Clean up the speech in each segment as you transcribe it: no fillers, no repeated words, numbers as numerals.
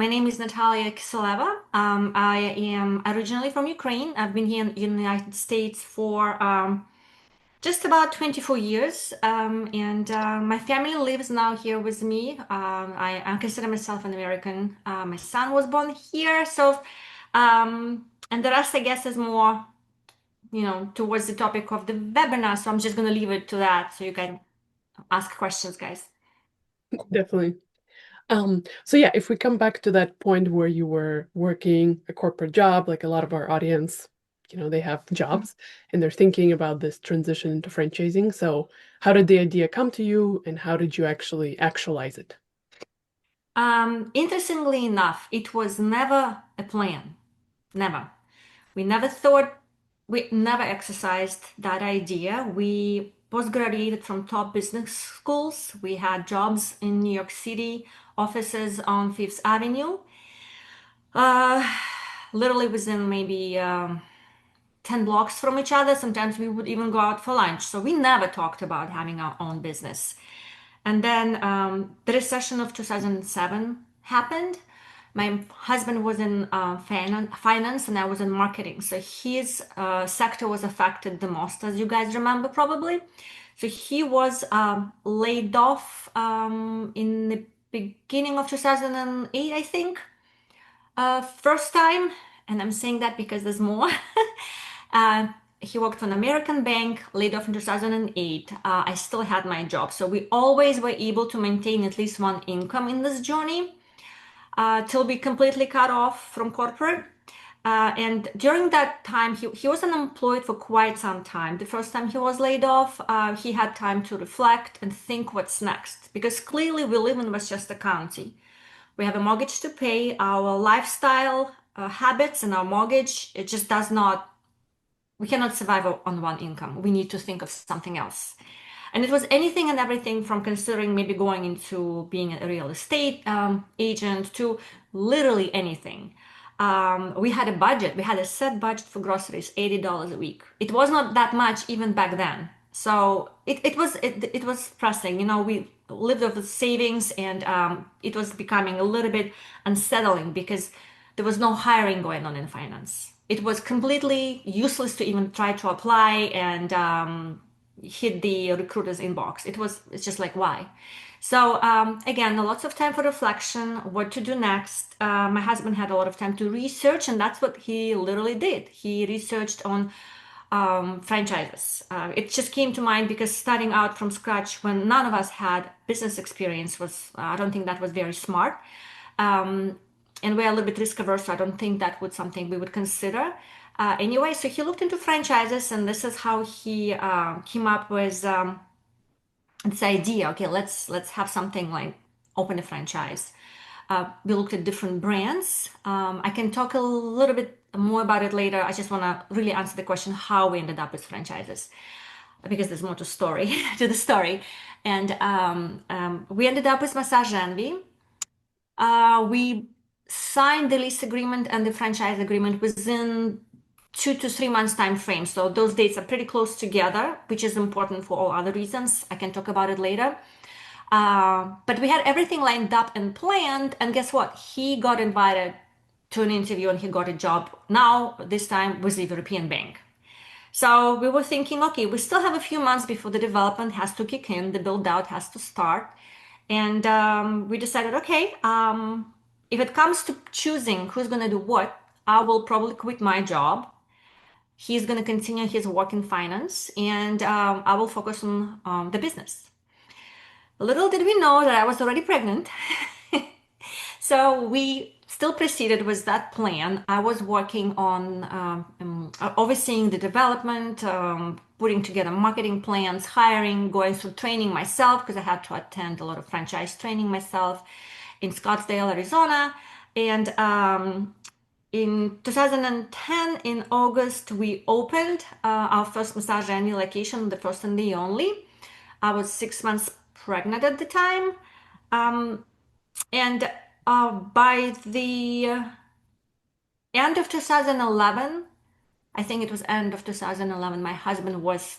My name is Nataliya. I am originally from Ukraine. I've been here in the United States for just about 24 years, and my family lives now here with me. I consider myself an American. My son was born here, and the rest, I guess, is more, towards the topic of the webinar. So I'm just going to leave it to that so you can ask questions, guys. Definitely. So yeah, if we come back to that point where you were working a corporate job, like a lot of our audience, they have jobs and they're thinking about this transition into franchising. So how did the idea come to you and how did you actually actualize it? Interestingly enough, it was never a plan. Never. We never thought, we never exercised that idea. We post graduated from top business schools. We had jobs in New York City, offices on Fifth Avenue. Uh, Literally within maybe 10 blocks from each other. Sometimes we would even go out for lunch. So we never talked about having our own business. And then the recession of 2007 happened. My husband was in finance and I was in marketing. So his sector was affected the most, as you guys remember probably. So he was laid off in the beginning of 2008, I think. First time, and I'm saying that because there's more. uh, he worked for an American bank, laid off in 2008. I still had my job. So we always were able to maintain at least one income in this journey till we completely cut off from corporate. And during that time, he was unemployed for quite some time. The first time he was laid off, he had time to reflect and think what's next. Because clearly we live in Westchester County. We have a mortgage to pay. Our lifestyle habits and our mortgage, it just does not, we cannot survive on one income. We need to think of something else. And it was anything and everything from considering maybe going into being a real estate agent to literally anything. We had a budget. We had a set budget for groceries, $80 a week. It was not that much even back then. So it was pressing. We lived off the savings, and it was becoming a little bit unsettling because there was no hiring going on in finance. It was completely useless to even try to apply and hit the recruiter's inbox. It's just like, why? So again, lots of time for reflection, what to do next. My husband had a lot of time to research, and that's what he literally did. He researched on franchises. It just came to mind because starting out from scratch when none of us had business experience was, I don't think that was very smart. And we're a little bit risk averse, so I don't think that would something we would consider. Anyway, so he looked into franchises, and this is how he came up with this idea. Okay, let's have something like open a franchise. We looked at different brands. I can talk a little bit more about it later. I just want to really answer the question how we ended up with franchises because there's more to story to the story. And we ended up with Massage Envy. We signed the lease agreement and the franchise agreement within 2 to 3 months time frame. So those dates are pretty close together, which is important for all other reasons. I can talk about it later. But we had everything lined up and planned. And guess what? He got invited to an interview and he got a job now, this time with the European Bank. So we were thinking, okay, we still have a few months before the development has to kick in, the build out has to start. And we decided, okay, if it comes to choosing who's going to do what, I will probably quit my job. He's going to continue his work in finance, and I will focus on the business. Little did we know that I was already pregnant. So we still proceeded with that plan. I was working on overseeing the development, putting together marketing plans, hiring, going through training myself because I had to attend a lot of franchise training myself in Scottsdale, Arizona. And in 2010, in August, we opened our first Massage Envy location, the first and the only. I was 6 months pregnant at the time. And by the end of 2011, I think it was end of 2011, my husband was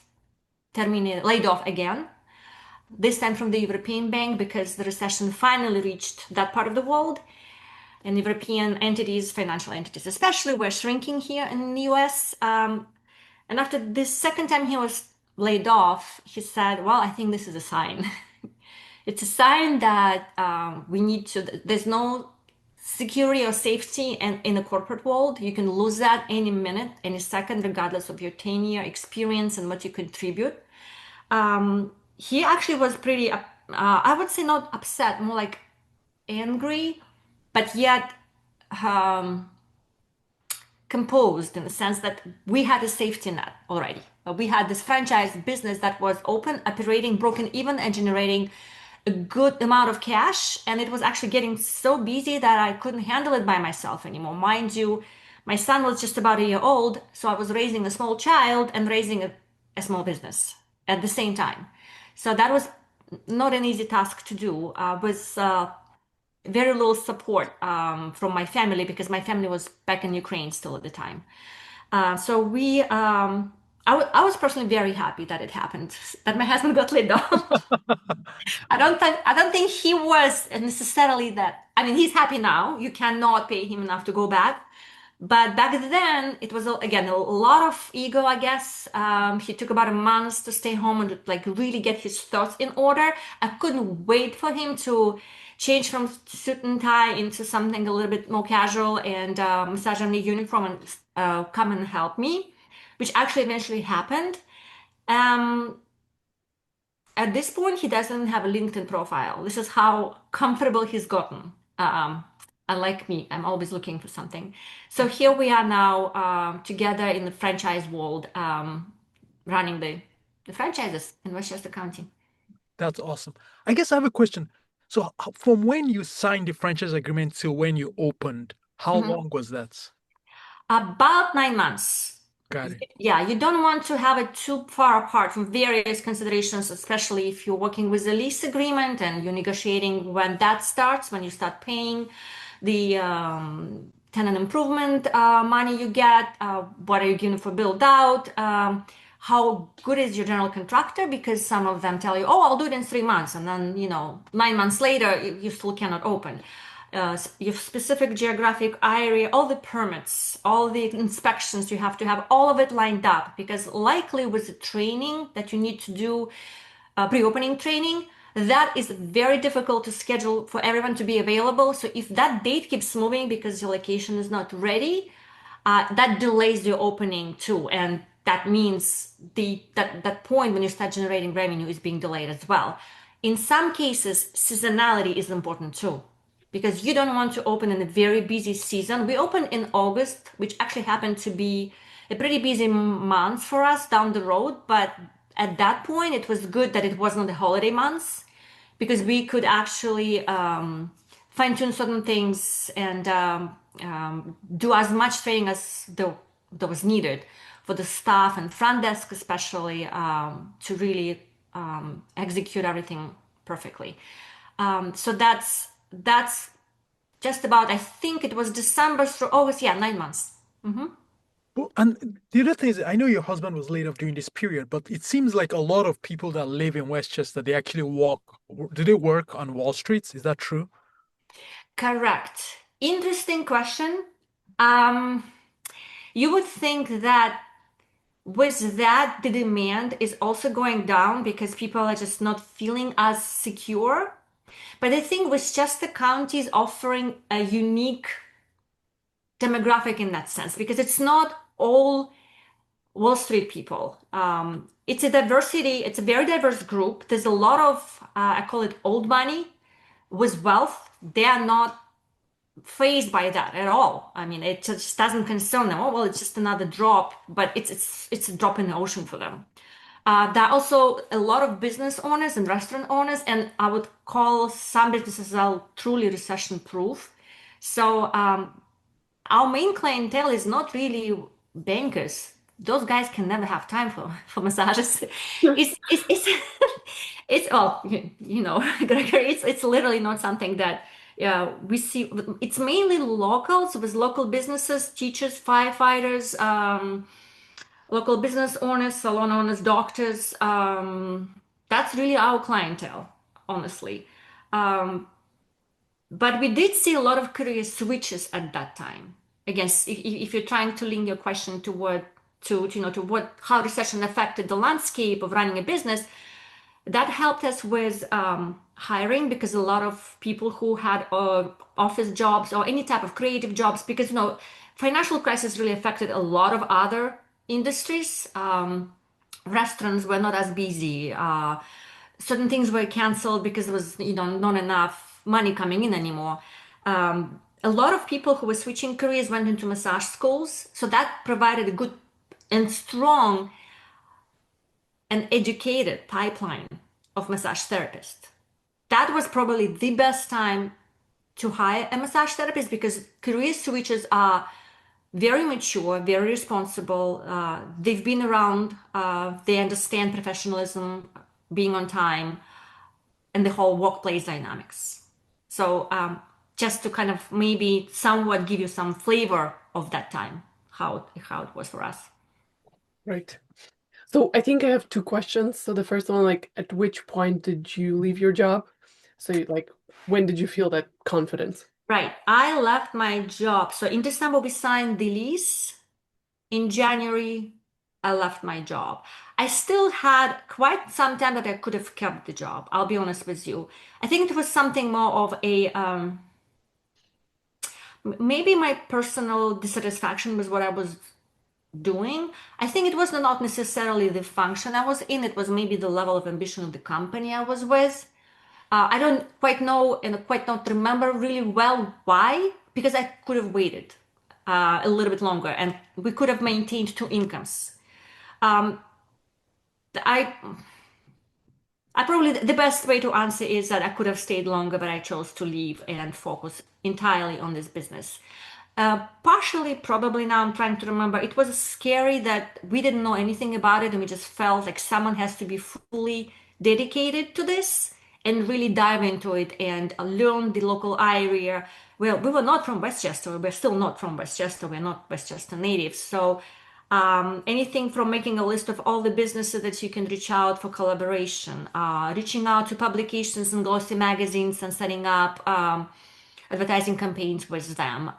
terminated, laid off again, this time from the European Bank because the recession finally reached that part of the world. and European entities, financial entities, especially were shrinking here in the US. And after this second time he was laid off, he said, well, I think this is a sign. It's a sign that we need to, there's no security or safety in the corporate world. You can lose that any minute, any second, regardless of your tenure, experience, and what you contribute. He actually was pretty, I would say not upset, more like angry, but yet um, composed in the sense that we had a safety net already. We had this franchise business that was open, operating, broken even, and generating a good amount of cash. And it was actually getting so busy that I couldn't handle it by myself anymore. Mind you, my son was just about a year old, so I was raising a small child and raising a small business at the same time. So that was not an easy task to do. With very little support from my family because my family was back in Ukraine still at the time. I was personally very happy that it happened, that my husband got laid off. I don't think he was necessarily that. I mean, he's happy now. You cannot pay him enough to go back. But back then, it was again a lot of ego, I guess. He took about a month to stay home and like really get his thoughts in order. I couldn't wait for him to change from suit and tie into something a little bit more casual and massage on the uniform and come and help me, which actually eventually happened. Um, at this point, he doesn't have a LinkedIn profile. This is how comfortable he's gotten. Unlike me, I'm always looking for something. So here we are now together in the franchise world, running the franchises in Westchester County. That's awesome. I guess I have a question. So, from when you signed the franchise agreement to when you opened, how Mhm. long was that? About 9 months. Got it. Yeah, you don't want to have it too far apart from various considerations, especially if you're working with a lease agreement and you're negotiating when that starts, when you start paying the tenant improvement money you get, what are you going for build out, how good is your general contractor? Because some of them tell you, oh, I'll do it in 3 months, and then 9 months later you still cannot open. Your specific geographic area, all the permits, all the inspections, you have to have all of it lined up because likely with the training that you need to do, pre-opening training, that is very difficult to schedule for everyone to be available. So if that date keeps moving because your location is not ready, that delays the opening too, and that means that point when you start generating revenue is being delayed as well. In some cases, seasonality is important too, because you don't want to open in a very busy season. We opened in August, which actually happened to be a pretty busy month for us down the road, but at that point, it was good that it wasn't the holiday months because we could actually fine tune certain things and do as much training as that was needed for the staff and front desk, especially to really execute everything perfectly. So that's just about. I think it was December through August. Yeah, 9 months. Well, and the other thing is, I know your husband was laid off during this period, but it seems like a lot of people that live in Westchester, they actually do they work on Wall Street? Is that true? Correct. Interesting question. Um, you would think that with that, the demand is also going down because people are just not feeling as secure. But I think Westchester County is offering a unique demographic in that sense because it's not all Wall Street people. It's a diversity, it's a very diverse group. There's a lot of, I call it old money with wealth. They are not phased by that at all. I mean, it just doesn't concern them. Oh, well, it's just another drop, but it's a drop in the ocean for them. There are also a lot of business owners and restaurant owners, and I would call some businesses as well truly recession proof. So our main clientele is not really bankers. Those guys can never have time for massages. It's it's well, Gregory, it's literally not something that we see. It's mainly locals with local businesses, teachers, firefighters, local business owners, salon owners, doctors. That's really our clientele, honestly. But we did see a lot of career switches at that time. Again, if you're trying to link your question to what how recession affected the landscape of running a business, that helped us with hiring, because a lot of people who had office jobs or any type of creative jobs, because financial crisis really affected a lot of other industries. Restaurants were not as busy. Certain things were canceled because there was not enough money coming in anymore. A lot of people who were switching careers went into massage schools, so that provided a good and strong and educated pipeline of massage therapists. That was probably the best time to hire a massage therapist, because career switches are very mature, very responsible. They've been around, they understand professionalism, being on time, and the whole workplace dynamics. So, just to kind of maybe somewhat give you some flavor of that time, how it was for us. Right. So I think I have two questions. So the first one, like, at which point did you leave your job? So like, when did you feel that confidence? Right. I left my job. So in December, we signed the lease. In January, I left my job. I still had quite some time that I could have kept the job. I'll be honest with you. I think it was something more of a maybe my personal dissatisfaction with what I was doing. I think it was not necessarily the function I was in, it was maybe the level of ambition of the company I was with. I don't quite know and quite not remember really well why, because I could have waited a little bit longer and we could have maintained two incomes. I I probably the best way to answer is that I could have stayed longer, but I chose to leave and focus entirely on this business. Partially, probably now I'm trying to remember, it was scary that we didn't know anything about it and we just felt like someone has to be fully dedicated to this and really dive into it and learn the local area. Well, we were not from Westchester, we're still not from Westchester, we're not Westchester natives. So anything from making a list of all the businesses that you can reach out for collaboration, reaching out to publications and glossy magazines and setting up advertising campaigns with them,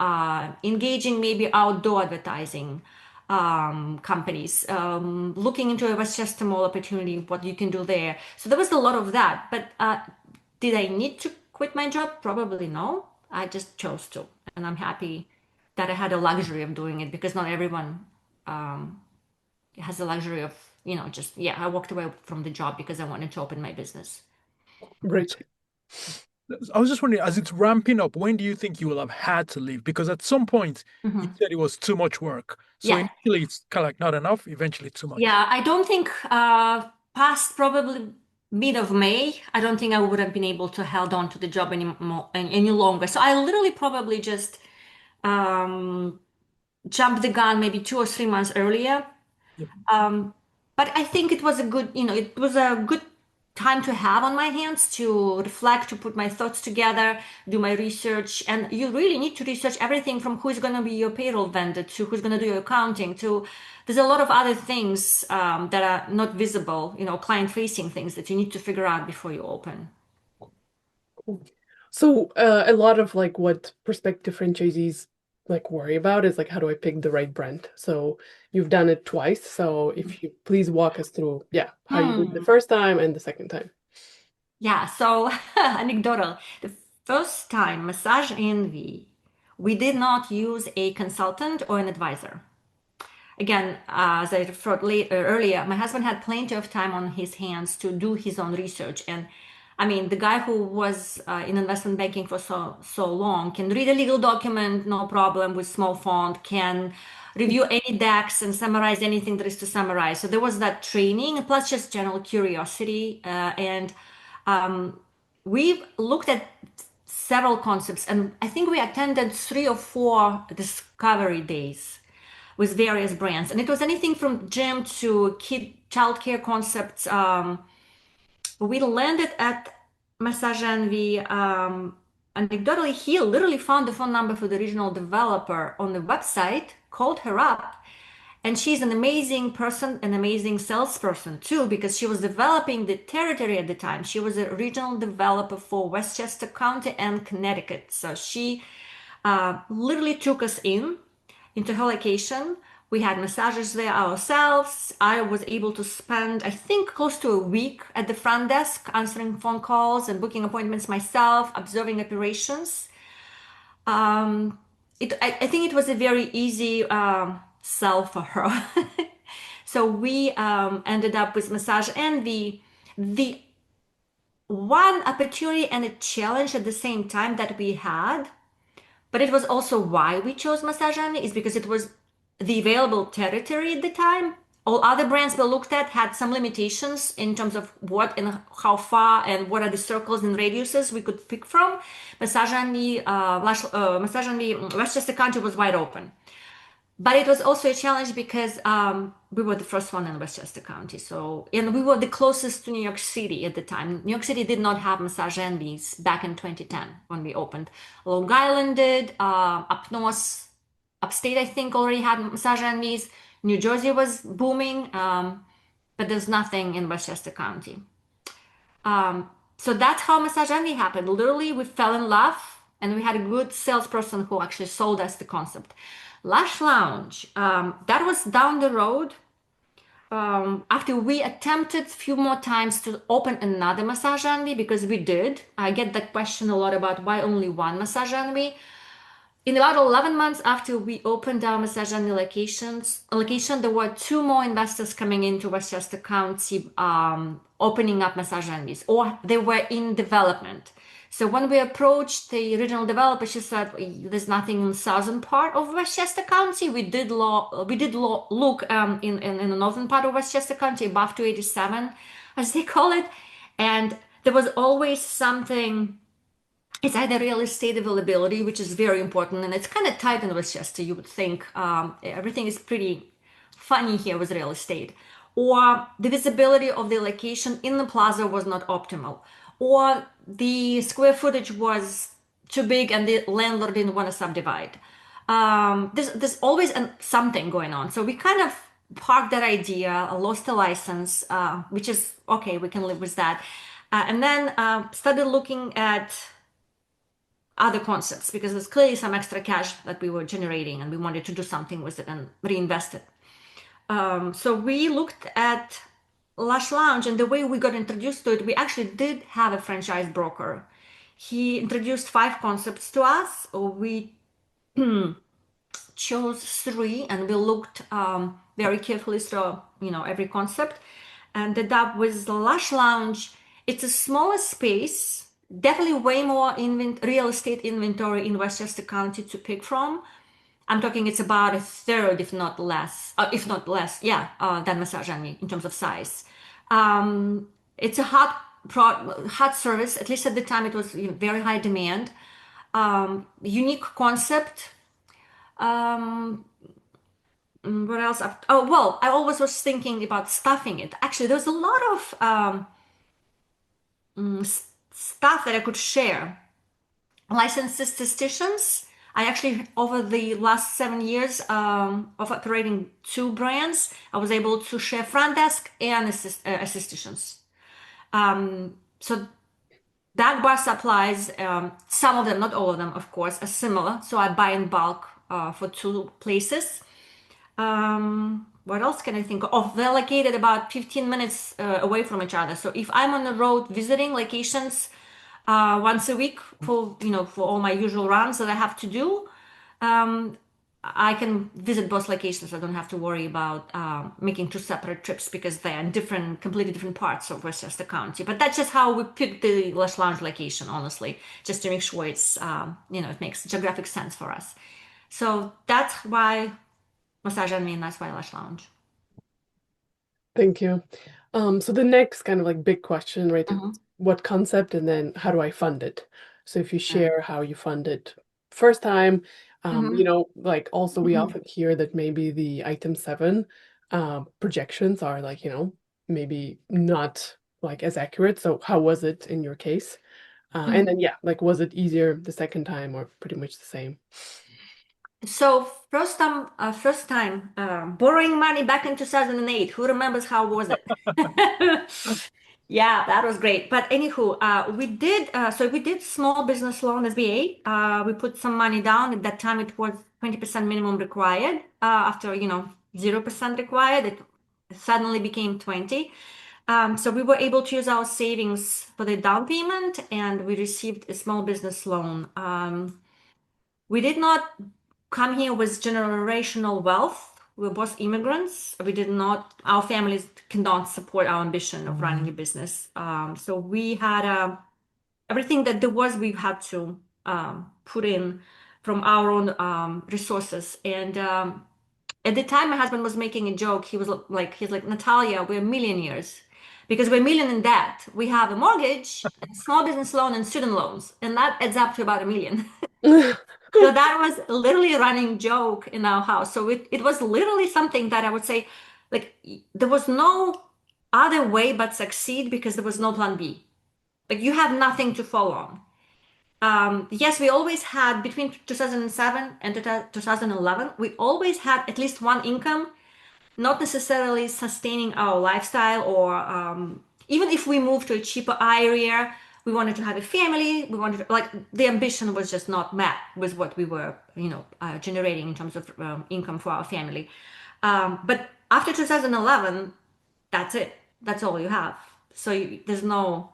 engaging maybe outdoor advertising companies, looking into a Westchester Mall opportunity, what you can do there. So there was a lot of that. But did I need to quit my job? Probably no. I just chose to. And I'm happy that I had the luxury of doing it, because not everyone has the luxury of, just, yeah, I walked away from the job because I wanted to open my business. Right. I was just wondering, as it's ramping up, when do you think you will have had to leave? Because at some point you Mhm. said it was too much work. So Yeah. initially it's kind of like not enough, eventually too much. Yeah, I don't think past probably mid of May, I don't think I would have been able to hold on to the job any longer. So I literally probably just um, jumped the gun maybe 2 or 3 months earlier. Yep. But I think it was it was a good time to have on my hands to reflect, to put my thoughts together, do my research. And you really need to research everything from who's going to be your payroll vendor to who's going to do your accounting to there's a lot of other things that are not visible, client facing things that you need to figure out before you open. So a lot of like what prospective franchisees like worry about is like, how do I pick the right brand? So you've done it twice. So if you please walk us through, yeah, how you did the Hmm. first time and the second time. Yeah, so anecdotal. The first time, Massage Envy, we did not use a consultant or an advisor. Again, as I referred earlier, my husband had plenty of time on his hands to do his own research. And I mean, the guy who was in investment banking for so long can read a legal document, no problem, with small font, can review any decks and summarize anything there is to summarize. So there was that training, plus just general curiosity. And we've looked at several concepts, and I think we attended 3 or 4 discovery days with various brands, and it was anything from gym to kid childcare concepts. We landed at Massage Envy. Anecdotally, he literally found the phone number for the original developer on the website, called her up, And she's an amazing person, an amazing salesperson too, because she was developing the territory at the time. She was a regional developer for Westchester County and Connecticut. So she literally took us into her location. We had massages there ourselves. I was able to spend, I think, close to a week at the front desk answering phone calls and booking appointments myself, observing operations. I think it was a very easy sell for her. So we ended up with massage and the one opportunity and a challenge at the same time that we had, but it was also why we chose Massage Only is because it was the available territory at the time. All other brands we looked at had some limitations in terms of what and how far and what are the circles and radiuses we could pick from. Massage Only, Massage Only Westchester County was wide open. But it was also a challenge because we were the first one in Westchester County. So, and we were the closest to New York City at the time. New York City did not have massage envies back in 2010 when we opened. Long Island did. Up north, upstate, I think, already had massage envies. New Jersey was booming, but there's nothing in Westchester County. So that's how Massage Envy happened. Literally, we fell in love and we had a good salesperson who actually sold us the concept. Lash Lounge, that was down the road. After we attempted a few more times to open another Massage Envy, because we did. I get that question a lot about why only one Massage Envy. In about 11 months after we opened our Massage Envy location, there were two more investors coming into Westchester County, opening up Massage Envies, or they were in development. So when we approached the original developer, she said, "There's nothing in the southern part of Westchester County." We did look in the northern part of Westchester County, above 287, as they call it, and there was always something. It's either real estate availability, which is very important, and it's kind of tight in Westchester. You would think everything is pretty funny here with real estate, or the visibility of the location in the plaza was not optimal, or the square footage was too big and the landlord didn't want to subdivide. There's always something going on. So we kind of parked that idea, lost the license, which is okay, we can live with that. And then started looking at other concepts because there's clearly some extra cash that we were generating and we wanted to do something with it and reinvest it. So we looked at Lash Lounge, and the way we got introduced to it, we actually did have a franchise broker. He introduced 5 concepts to us. We chose 3, and we looked very carefully through every concept, and ended up with the Lash Lounge. It's a smaller space, definitely way more real estate inventory in Westchester County to pick from. I'm talking it's about a third, if not less, than Massage Envy in terms of size. It's a hot service. At least at the time, it was very high demand. Unique concept. What else? Oh well, I always was thinking about stuffing it. Actually, there was a lot of stuff that I could share. Licensed statisticians. I actually, over the last 7 years of operating 2 brands, I was able to share front desk and statisticians. So that bar supplies, some of them, not all of them, of course, are similar. So I buy in bulk for 2 places. What else can I think of? They're located about 15 minutes away from each other. So if I'm on the road visiting locations once a week for all my usual runs that I have to do, I can visit both locations. I don't have to worry about making 2 separate trips because they're in completely different parts of Westchester County. But that's just how we picked the Lash Lounge location, honestly, just to make sure it's it makes geographic sense for us. So that's why Massage Envy, and that's why Lash Lounge. Thank you. So the next kind of like big question, right? Mhm. What concept, and then how do I fund it? So if you share how you fund it first time, like also we often hear that maybe the item 7 projections are like, maybe not like as accurate. So how was it in your case? And then, yeah, like was it easier the second time or pretty much the same? So first time borrowing money back in 2008. Who remembers how was it? Yeah, that was great. But anywho, we did small business loan SBA. We put some money down. At that time, it was 20% minimum required. After 0% required, it suddenly became 20. So we were able to use our savings for the down payment, and we received a small business loan. We did not come here with generational wealth. We're both immigrants. We did not, our families cannot support our ambition of running a business. So we had everything that there was, we had to put in from our own resources. And at the time, my husband was making a joke. He's like, Natalia, we're millionaires because we're million in debt. We have a mortgage, a small business loan, and student loans, and that adds up to about 1 million. So that was literally a running joke in our house. So it was literally something that I would say, like, there was no other way but succeed because there was no plan B. Like, you have nothing to fall on. Yes, we always had between 2007 and 2011, we always had at least one income, not necessarily sustaining our lifestyle or even if we moved to a cheaper area, we wanted to have a family. We wanted to, like, the ambition was just not met with what we were, generating in terms of income for our family. But after 2011, that's it. That's all you have. So there's no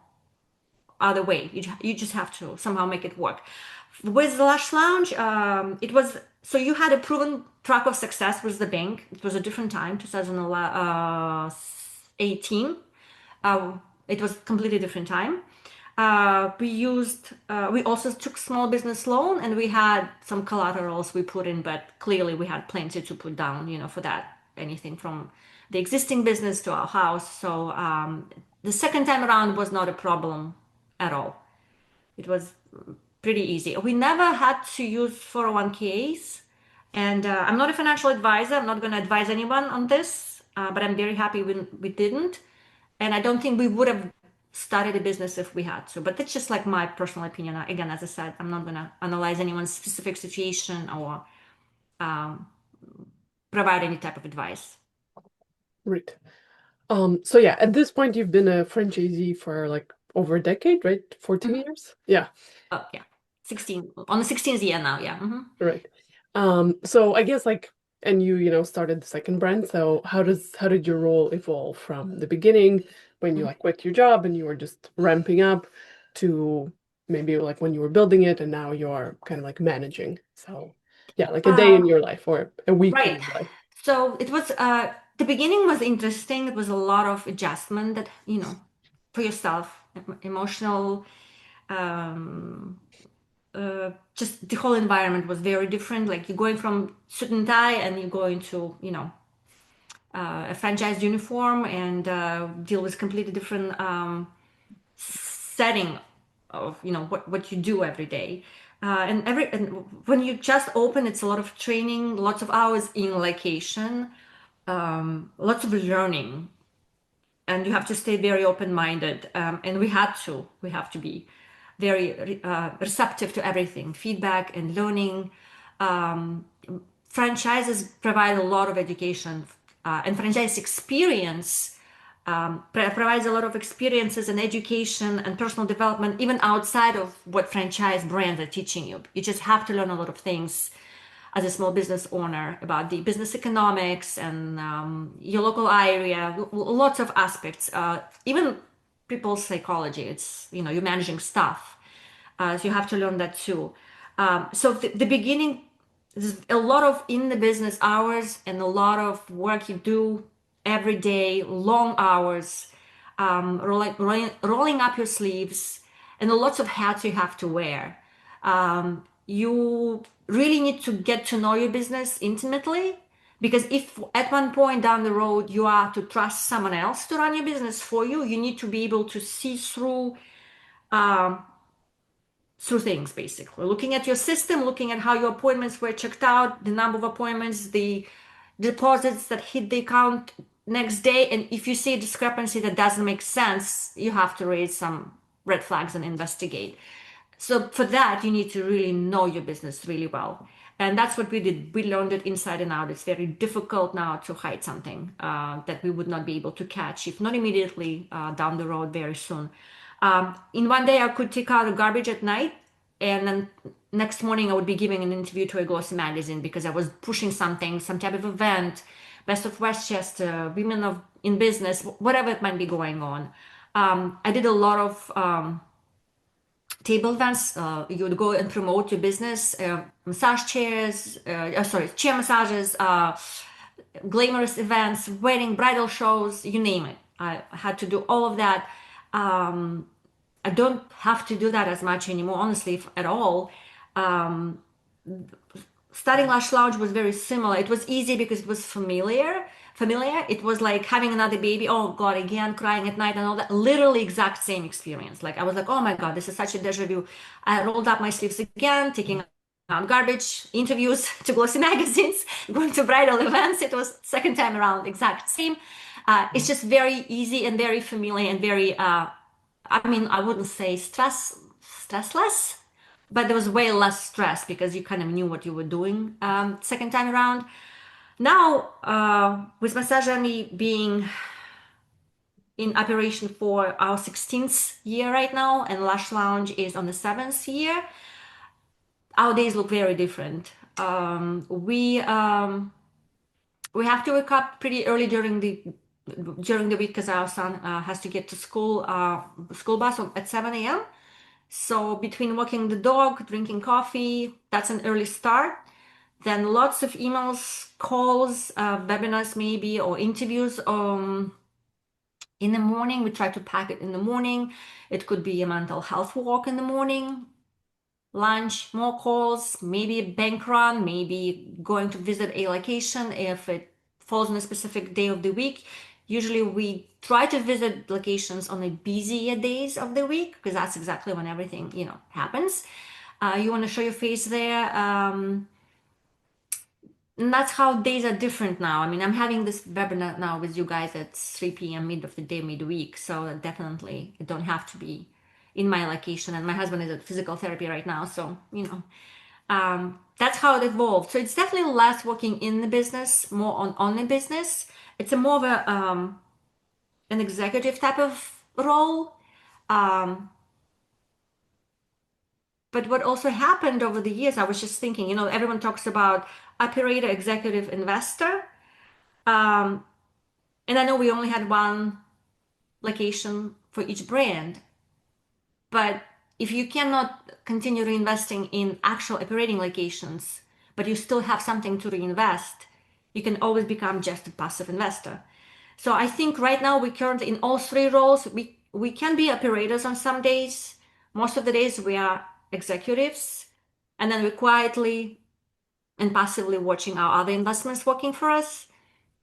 other way. You just have to somehow make it work. With the Lash Lounge, it was so you had a proven track of success with the bank. It was a different time, 2018. It was a completely different time. We also took small business loan and we had some collaterals we put in, but clearly we had plenty to put down, for that, anything from the existing business to our house. So the second time around was not a problem at all. It was pretty easy. We never had to use 401ks. And I'm not a financial advisor. I'm not going to advise anyone on this, but I'm very happy we didn't. And I don't think we would have started a business if we had to. But that's just like my personal opinion. Again, as I said, I'm not going to analyze anyone's specific situation or provide any type of advice. Right. So yeah, at this point you've been a franchisee for like over a decade, right? 14 years? Yeah. Oh, yeah. 16, on the 16th year now, yeah. Right. So I guess and you started the second brand. So how did your role evolve from the beginning when you quit your job and you were just ramping up to maybe like when you were building it and now you're kind of like managing. So yeah, like a day in your life or a week in Right. your life. So it was the beginning was interesting. It was a lot of adjustment that, for yourself, emotional, just the whole environment was very different. Like you're going from suit and tie and you're going to, a franchise uniform and deal with completely different setting of, what you do every day. And when you just open, it's a lot of training, lots of hours in location, lots of learning, and you have to stay very open-minded. And we have to be very receptive to everything, feedback and learning. Franchises provide a lot of education, and franchise experience provides a lot of experiences and education and personal development, even outside of what franchise brands are teaching you. You just have to learn a lot of things as a small business owner about the business economics and your local area, lots of aspects, even people's psychology. It's, you're managing stuff. So you have to learn that too. So the beginning, there's a lot of in the business hours and a lot of work you do every day, long hours, rolling up your sleeves, and lots of hats you have to wear. You really need to get to know your business intimately because if at one point down the road you are to trust someone else to run your business for you, you need to be able to see through things, basically looking at your system, looking at how your appointments were checked out, the number of appointments, the deposits that hit the account next day. And if you see a discrepancy that doesn't make sense, you have to raise some red flags and investigate. So for that, you need to really know your business really well. And that's what we did. We learned it inside and out. It's very difficult now to hide something that we would not be able to catch, if not immediately, down the road very soon. In one day, I could take out the garbage at night, and then next morning I would be giving an interview to a glossy magazine because I was pushing something, some type of event, Best of Westchester, Women of in Business, whatever it might be going on. I did a lot of table events. You would go and promote your business, massage chairs, sorry, chair massages, glamorous events, wedding, bridal shows, you name it. I had to do all of that. I don't have to do that as much anymore, honestly, if at all. Starting Lash Lounge was very similar. It was easy because it was familiar. It was like having another baby. Oh God, again, crying at night and all that. Literally exact same experience. Like I was like, oh my God, this is such a deja vu. I rolled up my sleeves again, taking out garbage, interviews to glossy magazines, going to bridal events. It was second time around, exact same. It's just very easy and very familiar and very, I mean, I wouldn't say stressless, but there was way less stress because you kind of knew what you were doing second time around. Now, with Massage Envy being in operation for our 16th year right now, and Lash Lounge is on the 7th year, our days look very different. We have to wake up pretty early during the week because our son has to get to school bus at 7 a.m. So between walking the dog, drinking coffee, that's an early start. Then lots of emails, calls, webinars maybe, or interviews in the morning. We try to pack it in the morning. It could be a mental health walk in the morning, lunch, more calls, maybe a bank run, maybe going to visit a location if it falls on a specific day of the week. Usually we try to visit locations on the busier days of the week because that's exactly when everything, happens. You want to show your face there. And that's how days are different now. I mean, I'm having this webinar now with you guys at 3 p.m. mid of the day, midweek. So definitely I don't have to be in my location. And my husband is at physical therapy right now. So, that's how it evolved. So it's definitely less working in the business, more on the business. It's a more of an executive type of role. But what also happened over the years, I was just thinking, everyone talks about operator, executive, investor. And I know we only had one location for each brand, but if you cannot continue reinvesting in actual operating locations, but you still have something to reinvest, you can always become just a passive investor. So I think right now we currently in all three roles, we can be operators on some days. Most of the days we are executives, and then we're quietly and passively watching our other investments working for us,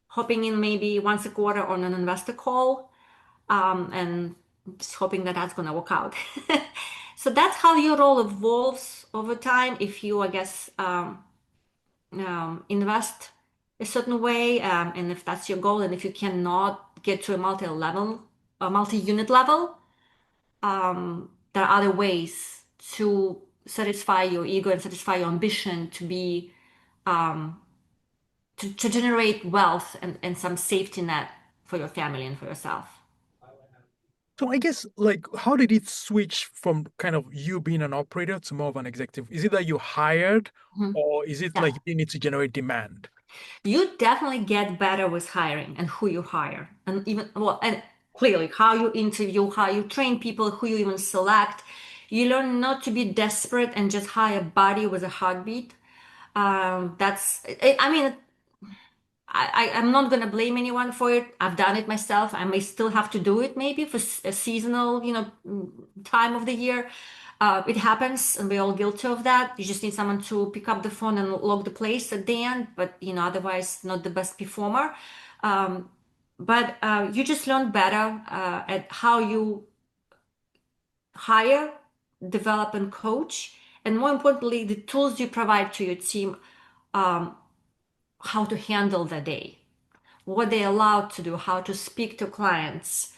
hopping in maybe once a quarter on an investor call, and just hoping that that's going to work out. So that's how your role evolves over time. If you, I guess, invest a certain way, and if that's your goal, and if you cannot get to a multi-unit level, there are other ways to satisfy your ego and satisfy your ambition to be to generate wealth and some safety net for your family and for yourself. So I guess like how did it switch from kind of you being an operator to more of an executive? Is it that you hired Mhm. or is it Yeah. like you need to generate demand? You definitely get better with hiring and who you hire, and even well, and clearly how you interview, how you train people, who you even select. You learn not to be desperate and just hire a body with a heartbeat. I mean, I'm not going to blame anyone for it. I've done it myself. I may still have to do it maybe for a seasonal, time of the year. It happens, and we're all guilty of that. You just need someone to pick up the phone and log the place at the end, but otherwise not the best performer. But you just learn better at how you hire, develop, and coach, and more importantly, the tools you provide to your team, how to handle the day, what they're allowed to do, how to speak to clients,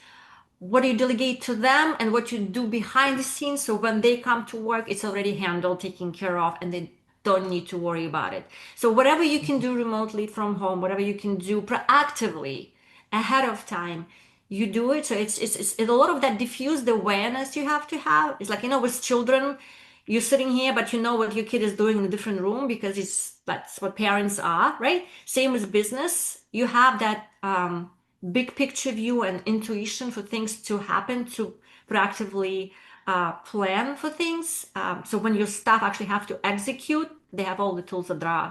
what you delegate to them, and what you do behind the scenes. So when they come to work, it's already handled, taken care of, and they don't need to worry about it. So whatever you can do remotely from home, whatever you can do proactively ahead of time, you do it. So it's a lot of that diffused awareness you have to have. It's like, with children, you're sitting here, but you know what your kid is doing in a different room because that's what parents are, right? Same with business. You have that big picture view and intuition for things to happen, to proactively plan for things. So when your staff actually have to execute, they have all the tools that are,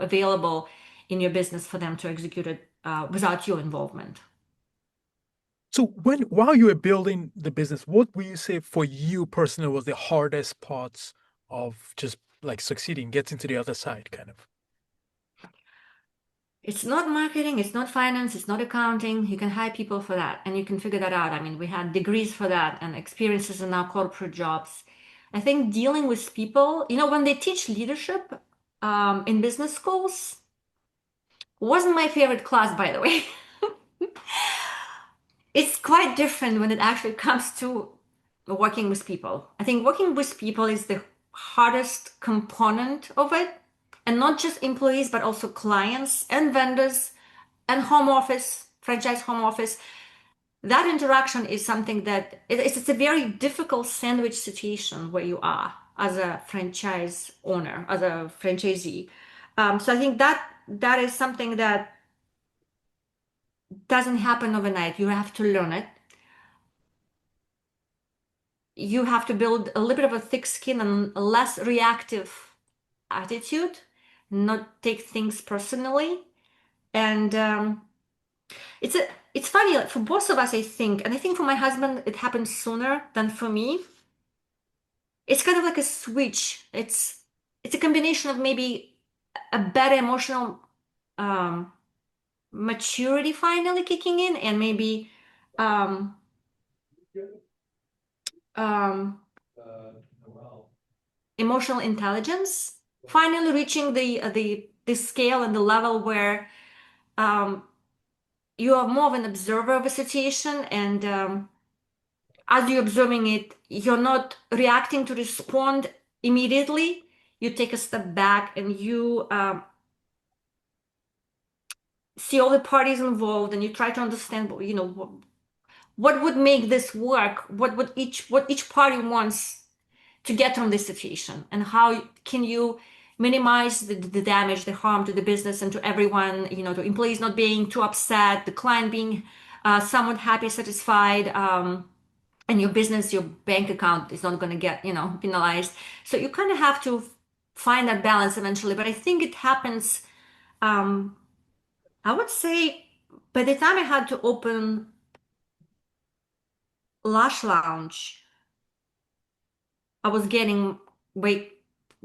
available in your business for them to execute it without your involvement. So while you were building the business, what would you say for you personally was the hardest parts of just like succeeding, getting to the other side, kind of? It's not marketing, it's not finance, it's not accounting. You can hire people for that and you can figure that out. I mean, we had degrees for that and experiences in our corporate jobs. I think dealing with people, when they teach leadership in business schools, wasn't my favorite class, by the way. It's quite different when it actually comes to working with people. I think working with people is the hardest component of it, and not just employees, but also clients and vendors and home office, franchise home office. That interaction is something that it's a very difficult sandwich situation where you are as a franchise owner, as a franchisee. So I think that is something that doesn't happen overnight. You have to learn it. You have to build a little bit of a thick skin and a less reactive attitude, not take things personally. And it's funny, like for both of us, I think, and I think for my husband, it happened sooner than for me. It's kind of like a switch. It's a combination of maybe a better emotional um, maturity finally kicking in, and maybe um, um, emotional intelligence finally reaching the scale and the level where um, you are more of an observer of a situation, and as you're observing it, you're not reacting to respond immediately. You take a step back and you see all the parties involved, and you try to understand, what would make this work, what each party wants to get from this situation, and how can you minimize the damage, the harm to the business and to everyone, to employees not being too upset, the client being somewhat happy, satisfied, and your business, your bank account is not going to get, penalized. So you kind of have to find that balance eventually. But I think it happens, um, I would say, by the time I had to open Lash Lounge, I was getting way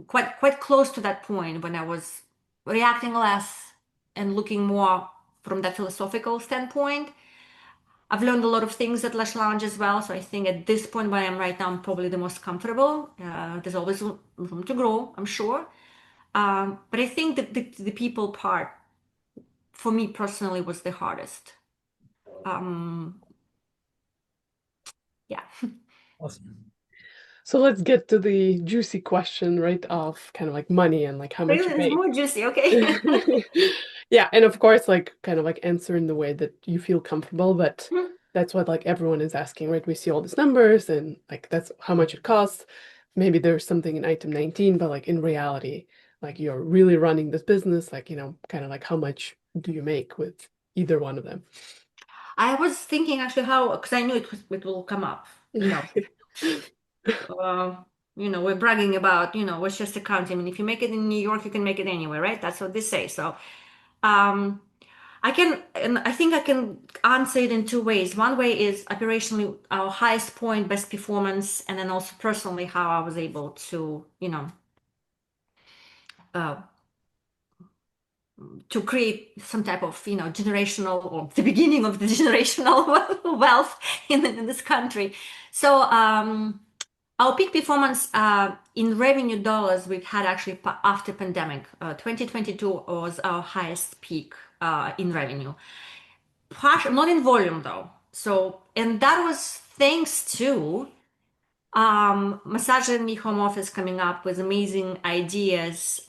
quite close to that point when I was reacting less and looking more from that philosophical standpoint. I've learned a lot of things at Lash Lounge as well, so I think at this point where I am right now, I'm probably the most comfortable. There's always room to grow, I'm sure. But I think that the people part, for me personally, was the hardest. Um, yeah. Awesome. So let's get to the juicy question, right, of kind of like money and like how much Really, you it's make. more juicy, okay? Yeah, and of course, like kind of like answer in the way that you feel comfortable, but that's what like everyone is asking, right? We see all these numbers and like that's how much it costs. Maybe there's something in item 19, but like in reality, like you're really running this business, like, kind of like how much do you make with either one of them? I was thinking actually how, because I knew it will come up. Uh, we're bragging about, Westchester County. I mean, if you make it in New York, you can make it anywhere, right? That's what they say. So, um, and I think I can answer it in two ways. One way is operationally our highest point, best performance, and then also personally how I was able to, uh, to create some type of, generational or the beginning of the generational wealth in this country. So, our peak performance in revenue dollars we've had actually after pandemic. 2022 was our highest peak in revenue. Not in volume though. So, and that was thanks to Massage and Me Home Office coming up with amazing ideas.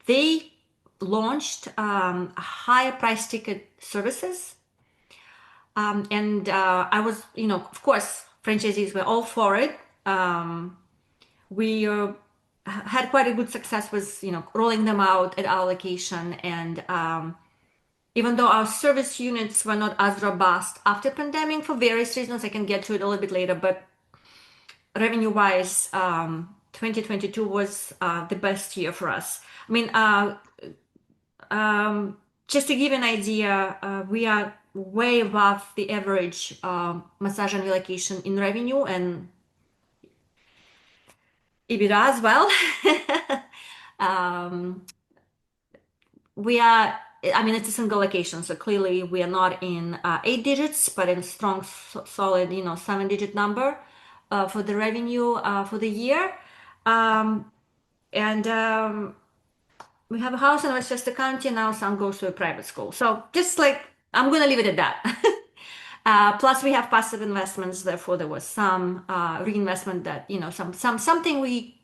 They launched higher price ticket services. And I was, of course, franchisees were all for it. We had quite a good success with, rolling them out at our location. And even though our service units were not as robust after pandemic for various reasons, I can get to it a little bit later, but revenue-wise, 2022 was the best year for us. I mean, just to give you an idea, we are way above the average massage and relocation in revenue and EBITDA as well. We are, I mean, it's a single location, so clearly we are not in 8 digits, but in strong, solid, 7-digit number for the revenue for the year. And we have a house in Westchester County, and now son goes to a private school. So just like, I'm going to leave it at that. Plus, we have passive investments. Therefore, there was some reinvestment that, something we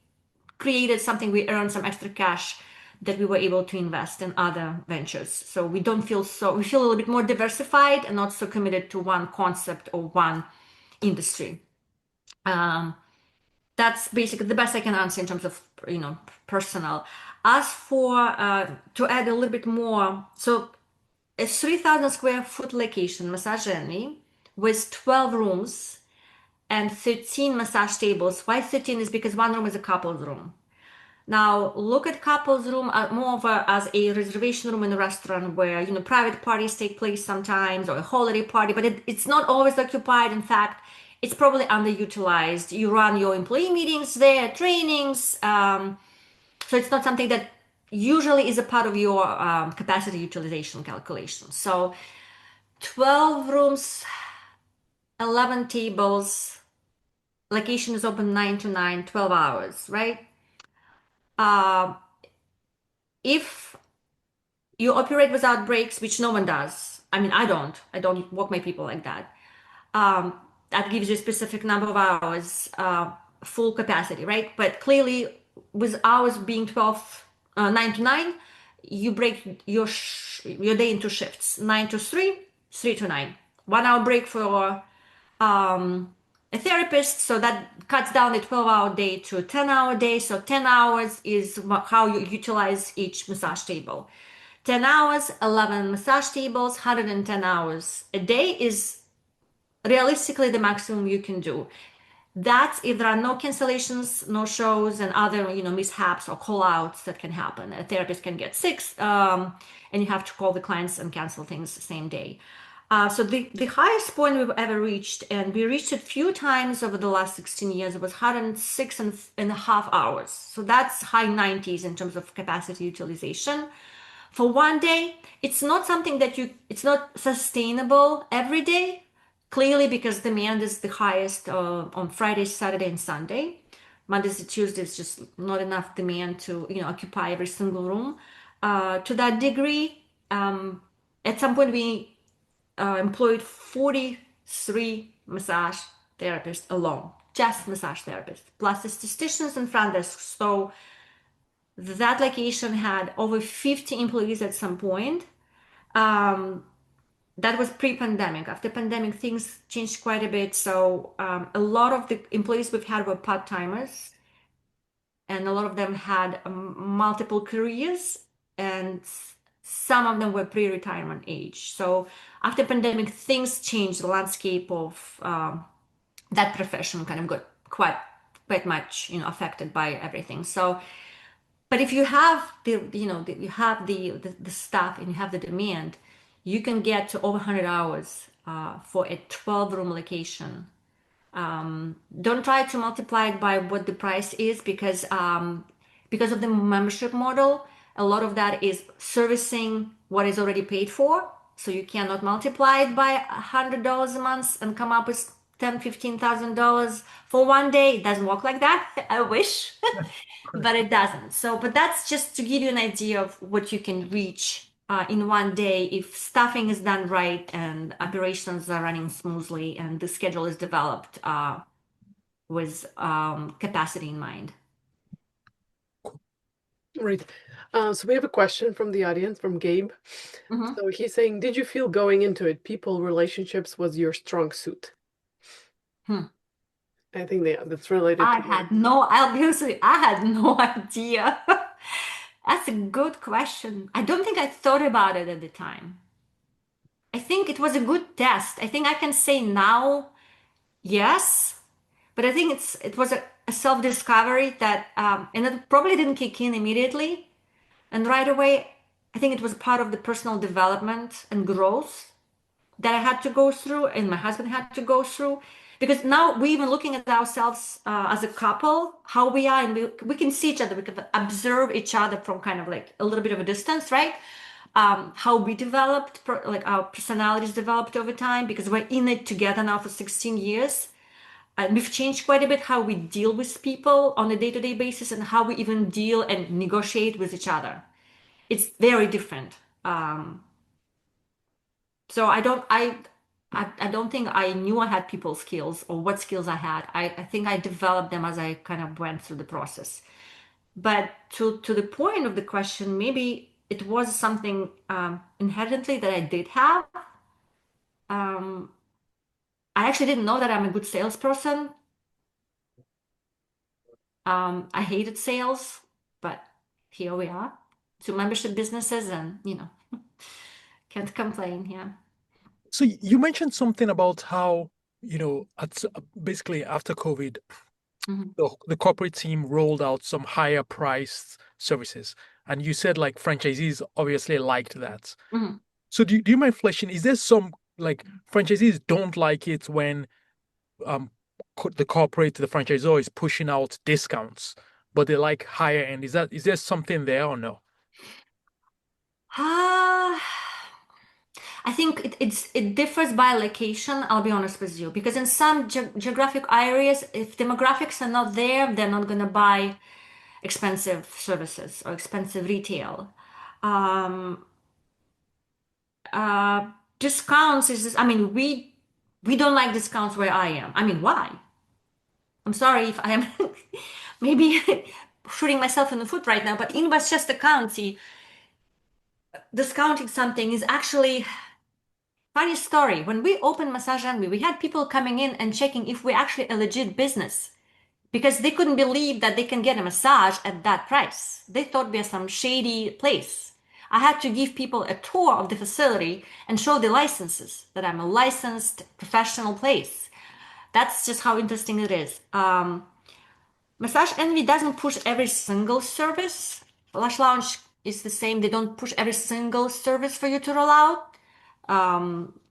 created, something we earned, some extra cash that we were able to invest in other ventures. So we feel a little bit more diversified and not so committed to one concept or one industry. That's basically the best I can answer in terms of, personal. As for, to add a little bit more, so a 3,000 square foot location, Massage Only, with 12 rooms and 13 massage tables. Why 13 is because one room is a couple's room. Now, look at couple's room more as a reservation room in a restaurant where, private parties take place sometimes, or a holiday party, but it's not always occupied. In fact, it's probably underutilized. You run your employee meetings there, trainings. So it's not something that usually is a part of your capacity utilization calculation. So 12 rooms, 11 tables, location is open 9 to 9, 12 hours, right? If you operate without breaks, which no one does, I mean, I don't work my people like that. That gives you a specific number of hours, full capacity, right? But clearly, with hours being 9 to 9, you break your day into shifts: 9 to 3, 3 to 9. 1 hour break for a therapist, so that cuts down the 12-hour day to a 10-hour day. So 10 hours is how you utilize each massage table. 10 hours, 11 massage tables, 110 hours a day is realistically the maximum you can do. That's if there are no cancellations, no shows, and other, mishaps or call-outs that can happen. A therapist can get sick, and you have to call the clients and cancel things the same day. So the highest point we've ever reached, and we reached it a few times over the last 16 years, it was 106.5 hours. So that's high 90s in terms of capacity utilization. For one day, it's not something it's not sustainable every day, clearly because demand is the highest on Friday, Saturday, and Sunday. Mondays and Tuesdays, just not enough demand to, occupy every single room. To that degree, at some point we employed 43 massage therapists alone, just massage therapists, plus estheticians and front desks. So that location had over 50 employees at some point. That was pre-pandemic. After pandemic, things changed quite a bit. So a lot of the employees we've had were part-timers, and a lot of them had multiple careers, and some of them were pre-retirement age. So after pandemic, things changed. The landscape of that profession kind of got quite much, affected by everything. So, but if you have the staff and you have the demand, you can get to over 100 hours for a 12-room location. Don't try to multiply it by what the price is because of the membership model. A lot of that is servicing what is already paid for. So you cannot multiply it by $100 a month and come up with $10,000-$15,000 for one day. It doesn't work like that. I wish, but it doesn't. So, but that's just to give you an idea of what you can reach in one day if staffing is done right and operations are running smoothly and the schedule is developed with capacity in mind. Right. So we have a question from the audience, from Gabe. Mhm. So he's saying, did you feel going into it, people relationships was your strong suit? Hmm. I think that's related to what. I'll be honest with you, I had no idea. That's a good question. I don't think I thought about it at the time. I think it was a good test. I think I can say now, yes, but I think it was a self-discovery that, and it probably didn't kick in immediately and right away. I think it was part of the personal development and growth that I had to go through and my husband had to go through. Because now we're even looking at ourselves as a couple, how we are, and we can see each other, we can observe each other from kind of like a little bit of a distance, right? How we developed, like our personalities developed over time, because we're in it together now for 16 years. And we've changed quite a bit how we deal with people on a day-to-day basis and how we even deal and negotiate with each other. It's very different. So I don't think I knew I had people skills or what skills I had. I think I developed them as I kind of went through the process. But to the point of the question, maybe it was something inherently that I did have. Um, I actually didn't know that I'm a good salesperson. I hated sales, but here we are. Two membership businesses, and can't complain. Yeah. So you mentioned something about how, basically after COVID, Mhm. the corporate team rolled out some higher priced services. And you said like franchisees obviously liked that. Mhm. So do you mind fleshing? Is there some like franchisees don't like it when um the franchisor is pushing out discounts, but they like higher end? Is there something there or no? Ah. I think it differs by location, I'll be honest with you, because in some geographic areas, if demographics are not there, they're not going to buy expensive services or expensive retail. Um, uh, Discounts is, I mean, we don't like discounts where I am. I mean, why? I'm sorry if I am maybe shooting myself in the foot right now, but in Westchester County, discounting something is actually funny story. When we opened Massage Envy, we had people coming in and checking if we're actually a legit business because they couldn't believe that they can get a massage at that price. They thought we're some shady place. I had to give people a tour of the facility and show the licenses that I'm a licensed professional place. That's just how interesting it is. Massage Envy doesn't push every single service. Lash Lounge is the same. They don't push every single service for you to roll out.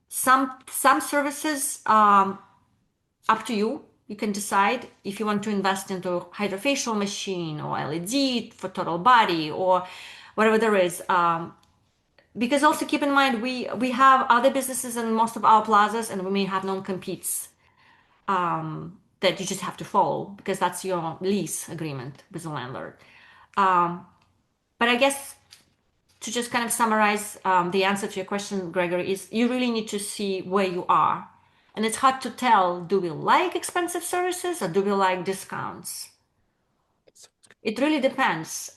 Some services up to you. You can decide if you want to invest into hydrofacial machine or LED for total body or whatever there is. Because also keep in mind we have other businesses in most of our plazas and we may have non-competes that you just have to follow because that's your lease agreement with the landlord. But I guess to just kind of summarize the answer to your question, Gregory, is you really need to see where you are. And it's hard to tell, do we like expensive services or do we like discounts? It really depends.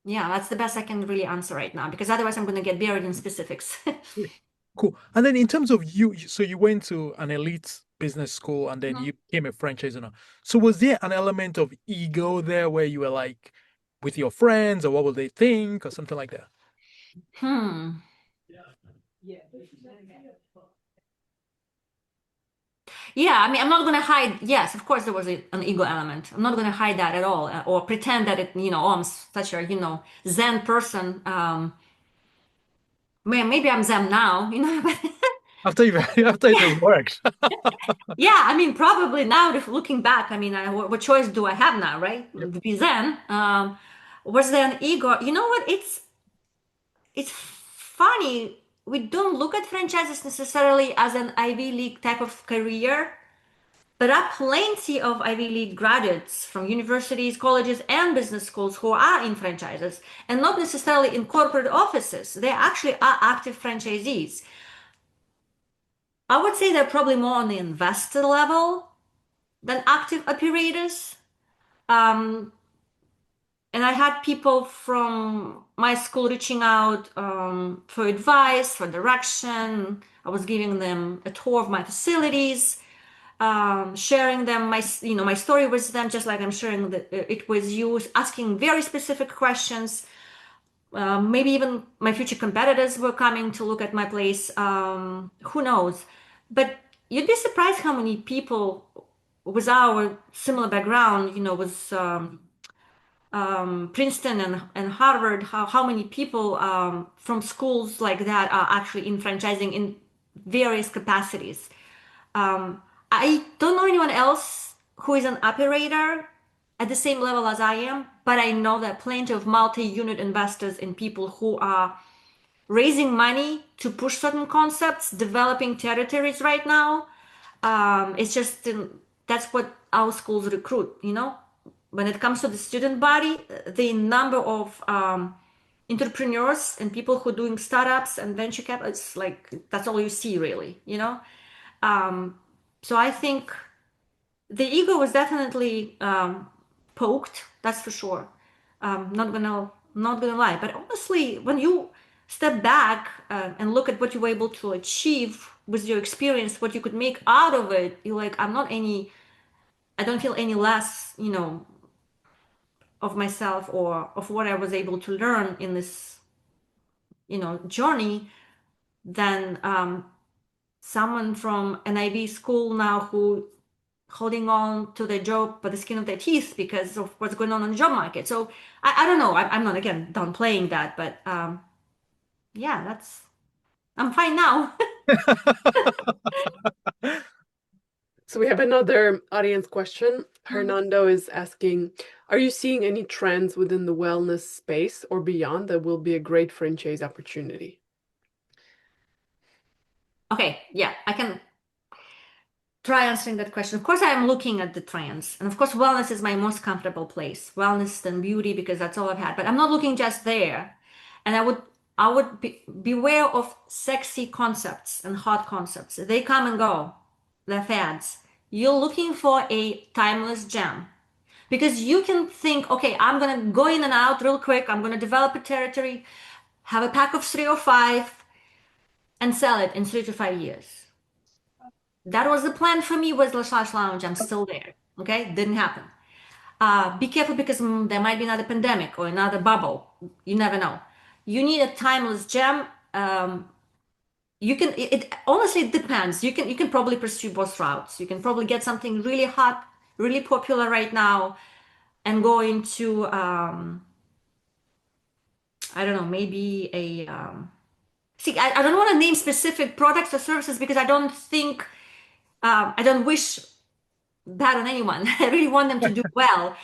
Yeah, that's the best I can really answer right now because otherwise I'm going to get buried in specifics. Yeah. Cool. And then in terms of so you went to an elite business school and then Mhm. you became a franchise owner. So was there an element of ego there where you were like with your friends or what will they think or something like that? Hmm. Yeah, I mean, I'm not going to hide. Yes, of course, there was an ego element. I'm not going to hide that at all or pretend that oh, I'm such a, Zen person. Maybe I'm Zen now, but After you after it has worked. yeah, I mean, probably now, if looking back, I mean, what choice do I have now, right? Yep. Be Zen. Was there an ego? You know what? It's funny. We don't look at franchises necessarily as an Ivy League type of career. There are plenty of Ivy League graduates from universities, colleges, and business schools who are in franchises and not necessarily in corporate offices. They actually are active franchisees. I would say they're probably more on the investor level than active operators. Um, and I had people from my school reaching out for advice, for direction. I was giving them a tour of my facilities, sharing them my story with them, just like I'm sharing it with you, asking very specific questions. Maybe even my future competitors were coming to look at my place. Who knows? But you'd be surprised how many people with our similar background, with Princeton and Harvard, how many people from schools like that are actually in franchising in various capacities. Um, I don't know anyone else who is an operator at the same level as I am, but I know that plenty of multi-unit investors and people who are raising money to push certain concepts, developing territories right now. It's just that's what our schools recruit, When it comes to the student body, the number of entrepreneurs and people who are doing startups and venture capital, it's like that's all you see really. Um, so I think the ego was definitely poked, that's for sure. Not gonna lie, but honestly, when you step back and look at what you were able to achieve with your experience, what you could make out of it, you're like, I don't feel any less, of myself or of what I was able to learn in this, journey than someone from an IB school now who holding on to their job by the skin of their teeth because of what's going on the job market. So I don't know. I'm not again downplaying that, but yeah, I'm fine now. So we have another audience question. Hernando is asking, are you seeing any trends within the wellness space or beyond that will be a great franchise opportunity? Okay, yeah, I can try answering that question. Of course, I am looking at the trends, and of course, wellness is my most comfortable place. Wellness and beauty because that's all I've had. But I'm not looking just there, and I would beware of sexy concepts and hot concepts. They come and go. They're fads. You're looking for a timeless gem because you can think, okay, I'm gonna go in and out real quick. I'm gonna develop a territory, have a pack of 3 or 5, and sell it in 3 to 5 years. That was the plan for me with Lash Lounge. I'm still there. Okay, didn't happen. Be careful because there might be another pandemic or another bubble. You never know. You need a timeless gem. You can. It honestly it depends. You can probably pursue both routes. You can probably get something really hot, really popular right now, and go into I don't know, maybe a see. I don't want to name specific products or services because I don't wish bad on anyone. I really want them to do well.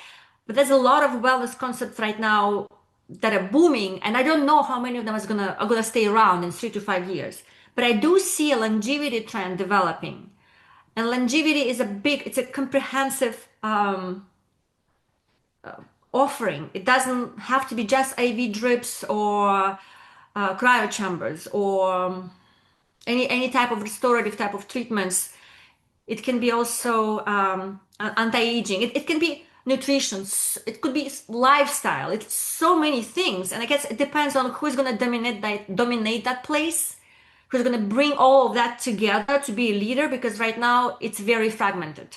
But there's a lot of wellness concepts right now that are booming, and I don't know how many of them are gonna stay around in 3 to 5 years. But I do see a longevity trend developing. And longevity it's a comprehensive offering. It doesn't have to be just IV drips or cryo chambers or any type of restorative type of treatments. It can be also anti-aging. It can be nutrition. It could be lifestyle. It's so many things, and I guess it depends on who's going to dominate that place, who's going to bring all of that together to be a leader. Because right now it's very fragmented.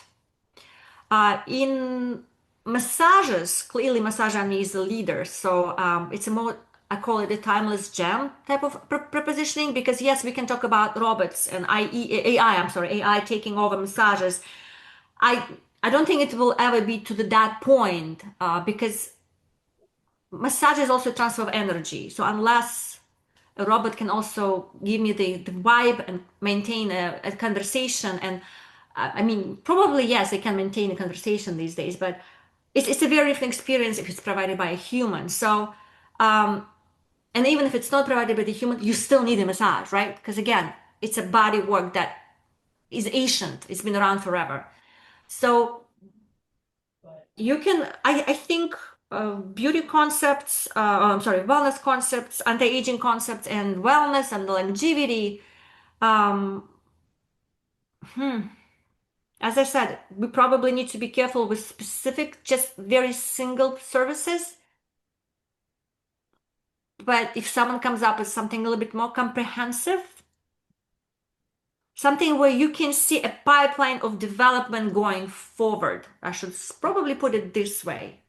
In massages, clearly Massage Envy is the leader. So it's a more, I call it a timeless gem type of propositioning because yes, we can talk about robots and AI taking over massages. I I don't think it will ever be to that point because massage is also transfer of energy. So unless a robot can also give me the vibe and maintain a conversation, and I mean, probably yes, they can maintain a conversation these days, but it's a very different experience if it's provided by a human. So, and even if it's not provided by the human, you still need a massage, right? Because again, it's a body work that is ancient. It's been around forever. So you can I think beauty concepts I'm sorry, wellness concepts, anti-aging concepts, and wellness and longevity, As I said, we probably need to be careful with specific, just very single services. But if someone comes up with something a little bit more comprehensive, something where you can see a pipeline of development going forward, I should probably put it this way.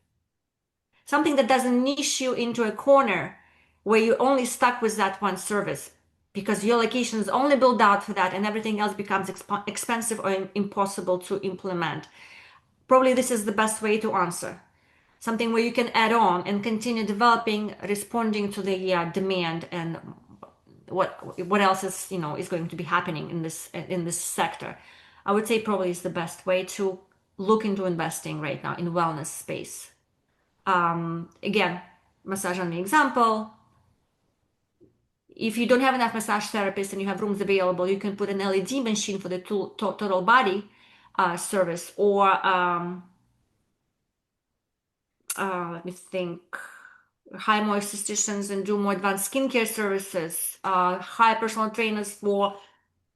Something that doesn't niche you into a corner where you're only stuck with that one service because your location is only built out for that and everything else becomes expensive or impossible to implement. Probably this is the best way to answer. Something where you can add on and continue developing, responding to the demand and what else is is going to be happening in this sector. I would say probably is the best way to look into investing right now in wellness space. Again, massage on the example. If you don't have enough massage therapists and you have rooms available, you can put an LED machine for the total body service, or let me think, hire more estheticians and do more advanced skincare services, hire personal trainers for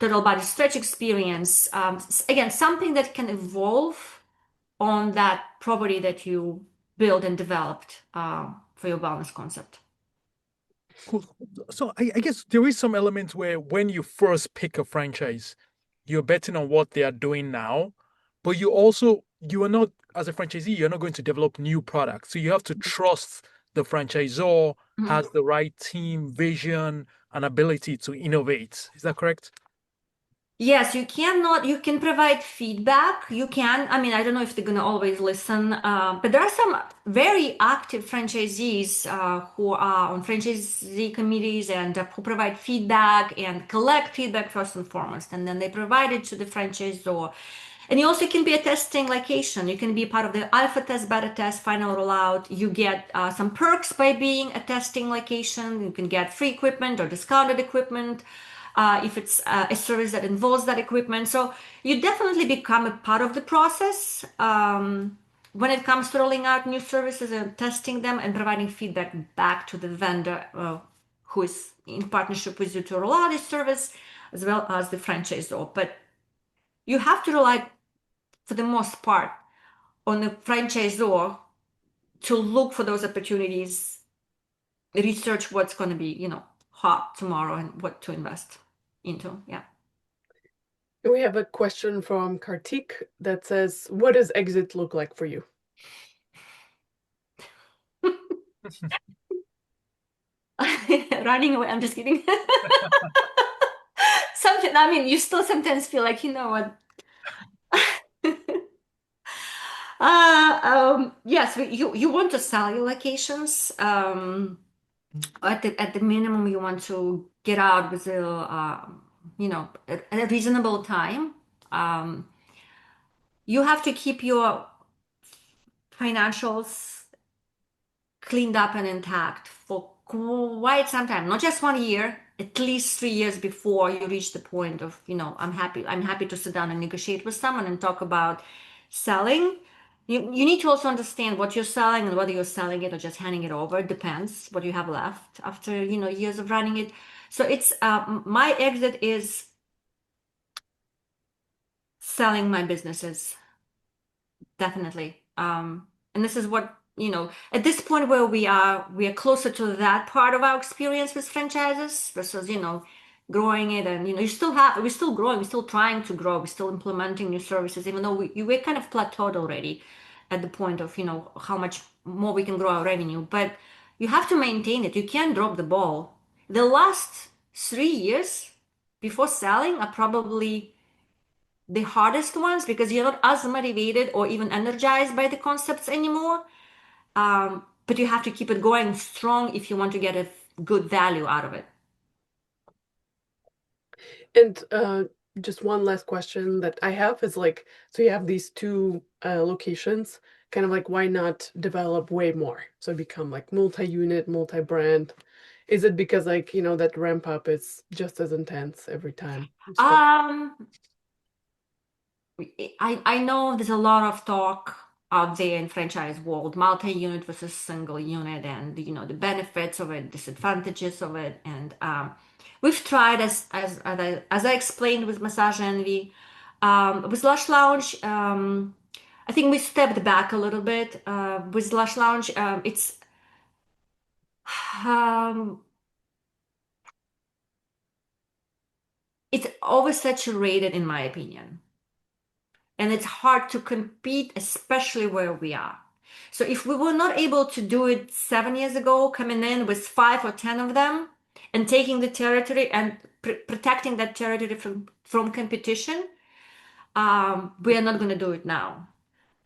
total body stretch experience. Again, something that can evolve on that property that you built and developed for your wellness concept. Cool. So I guess there is some elements where when you first pick a franchise, you're betting on what they are doing now, but you are not, as a franchisee, you're not going to develop new products. So you have to trust the franchisor has the right team, vision, and ability to innovate. Is that correct? Yes, you can provide feedback. You can, I mean, I don't know if they're going to always listen, but there are some very active franchisees who are on franchisee committees and who provide feedback and collect feedback first and foremost, and then they provide it to the franchisor. And you also can be a testing location. You can be part of the alpha test, beta test, final rollout. You get some perks by being a testing location. You can get free equipment or discounted equipment if it's a service that involves that equipment. So you definitely become a part of the process when it comes to rolling out new services and testing them and providing feedback back to the vendor who is in partnership with you to roll out this service, as well as the franchisor. But you have to rely, for the most part, on the franchisor to look for those opportunities, research what's going to be, hot tomorrow and what to invest into. Yeah. We have a question from Kartik that says, what does exit look like for you? Running away. I'm just kidding. Something, I mean, you still sometimes feel like, you know what? Yes, you want to sell your locations. At the minimum, you want to get out with a reasonable time. You have to keep your financials cleaned up and intact for quite some time, not just 1 year, at least 3 years before you reach the point of, I'm happy to sit down and negotiate with someone and talk about selling. You need to also understand what you're selling and whether you're selling it or just handing it over. It depends what you have left after, years of running it. So it's my exit is selling my businesses, definitely. And this is what, at this point where we are closer to that part of our experience with franchises versus, growing it. And, we're still growing, we're still trying to grow, we're still implementing new services, even though we're kind of plateaued already at the point of, how much more we can grow our revenue. But you have to maintain it. You can't drop the ball. The last 3 years before selling are probably the hardest ones because you're not as motivated or even energized by the concepts anymore. But you have to keep it going strong if you want to get a good value out of it. And just one last question that I have is like, so you have these two locations, kind of like, why not develop way more? So become like multi-unit, multi-brand. Is it because like, that ramp up is just as intense every time? I know there's a lot of talk out there in franchise world, multi-unit versus single unit, and the benefits of it, disadvantages of it, and we've tried as I explained with Massage Envy. With Lush Lounge, I think we stepped back a little bit. With Lush Lounge, um, it's oversaturated in my opinion. And it's hard to compete, especially where we are. So if we were not able to do it 7 years ago, coming in with 5 or 10 of them and taking the territory and protecting that territory from competition, we are not going to do it now.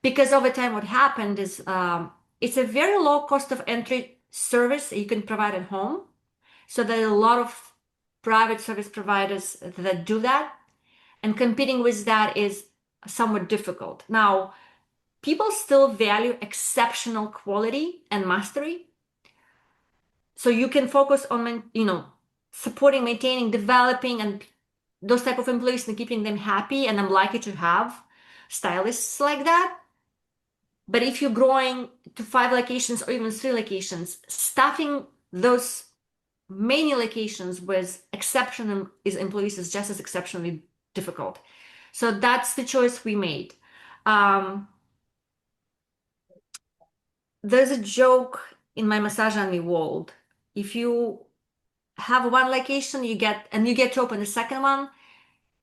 Because over time, what happened is it's a very low cost of entry service that you can provide at home. So there are a lot of private service providers that do that. And competing with that is somewhat difficult. Now, people still value exceptional quality and mastery. So you can focus on, supporting, maintaining, developing, and those type of employees and keeping them happy. And I'm lucky to have stylists like that. But if you're growing to 5 locations or even 3 locations, staffing those many locations with exceptional employees is just as exceptionally difficult. So that's the choice we made. There's a joke in my massage only world. If you have one location, you get to open the second one,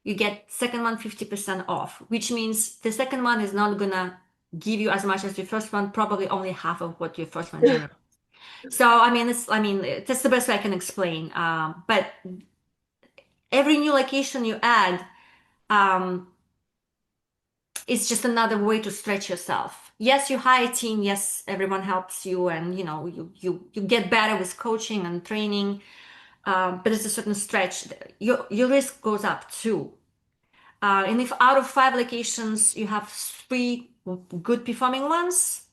you get second one 50% off, which means the second one is not gonna give you as much as your first one, probably only half of what your first one generates. So that's the best way I can explain. But every new location you add, it's just another way to stretch yourself. Yes, you hire a team. Yes, everyone helps you, and you get better with coaching and training. But it's a certain stretch. Your risk goes up too. And if out of 5 locations you have 3 good performing ones,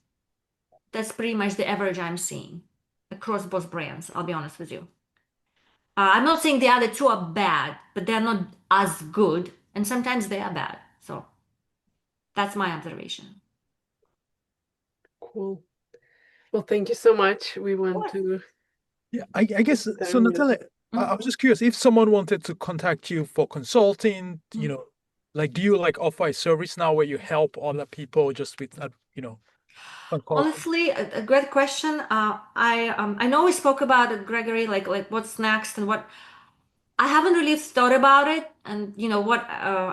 that's pretty much the average I'm seeing across both brands. I'll be honest with you. I'm not saying the other 2 are bad, but they're not as good, and sometimes they are bad. So that's my observation. Cool. Well, thank you so much. We want to. Yeah, I guess so. Time with- Nataliya, I was just curious if someone wanted to contact you for consulting, like do you like offer a service now where you help other people just with consulting? Honestly, a great question. I know we spoke about it, Gregory, like what's next and what. I haven't really thought about it, and what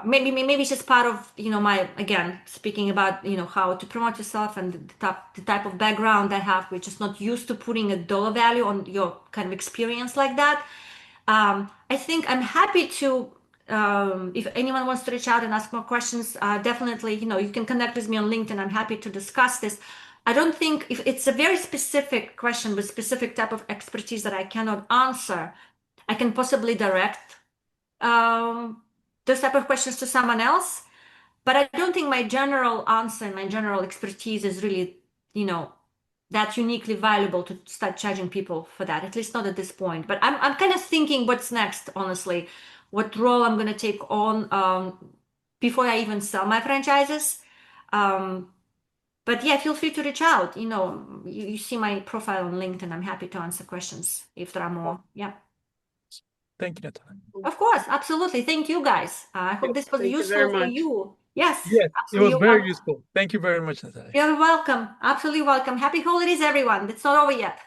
maybe it's just part of my, again, speaking about how to promote yourself and the type of background I have, which is not used to putting a dollar value on your kind of experience like that. I think I'm happy to, if anyone wants to reach out and ask more questions, definitely, you can connect with me on LinkedIn. I'm happy to discuss this. I don't think if it's a very specific question with specific type of expertise that I cannot answer, I can possibly direct those type of questions to someone else. But I don't think my general answer and my general expertise is really, that uniquely valuable to start charging people for that, at least not at this point. But I'm kind of thinking what's next, honestly, what role I'm going to take on before I even sell my franchises. But yeah, feel free to reach out. You see my profile on LinkedIn. I'm happy to answer questions if there are more. Yeah. Thank you, Nataliya. Of course, absolutely. Thank you, guys. I hope this was Thank you useful very for much. you. Yes, Yes, it absolutely. was very useful. Thank you very much, Nataliya. You're welcome. Absolutely welcome. Happy holidays, everyone. It's not over yet.